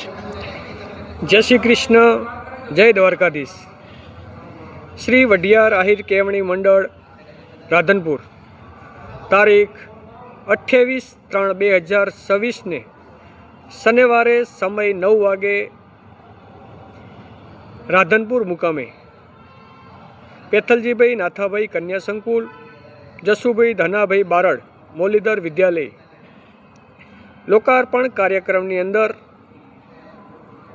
जय श्री कृष्ण, जय द्वारकाधीश। श्री वढियार आहिर केवणी मंडल राधनपुर तारीख 28/3/2026 ने शनिवारे समय 9 वागे राधनपुर मुकामे पेथलजीभाई नाथाभाई कन्या संकुल, जसुभाई धनाभाई बारड़ मोलीधर विद्यालय लोकार्पण कार्यक्रमनी अंदर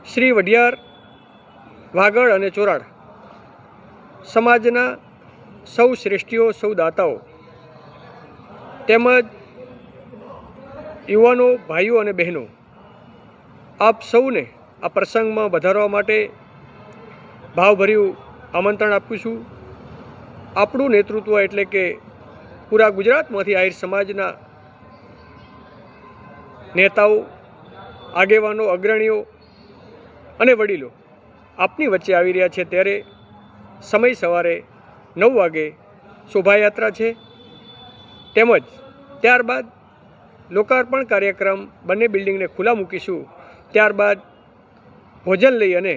श्री वढियार वागड़ अने चोराड़ समाजना सौ श्रेष्ठीओ, सौ दाताओ तेमज युवानों, भाईओ अने बहनों आप सौने आ प्रसंग में पधारवा माटे भावभर्यु आमंत्रण आपू छूं। आपणुं नेतृत्व एटले के पूरा गुजरातमांथी आहिर समाजना नेताओ, आगेवानो, अग्रणीओ अने वडीलो आपनी वच्चे आवी रह्या छे त्यारे समय सवारे 9 वागे शोभायात्रा छे। तेमज त्यारबाद लोकार्पण कार्यक्रम बंने बिल्डिंग ने खुला मूकीशुं। त्यारबाद भोजन लई अने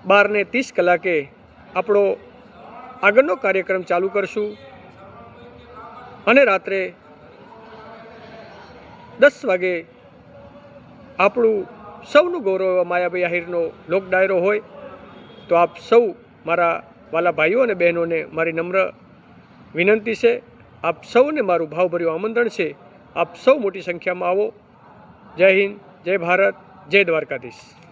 12:30 कलाके आपणो आगळनो कार्यक्रम चालू करशुं अने रात्रे 10 वागे આપણું સૌનું ગૌરવ માયાભાઈ આહિરનો લોક ડાયરો હોય તો આપ સૌ મારા વાલા ભાઈઓ અને બહેનોને મારી નમ્ર વિનંતી છે, આપ સૌને મારું ભાવભર્યું આમંત્રણ છે। આપ સૌ મોટી સંખ્યામાં આવો। જય હિન્દ, જય ભારત, જય દ્વારકાધીશ।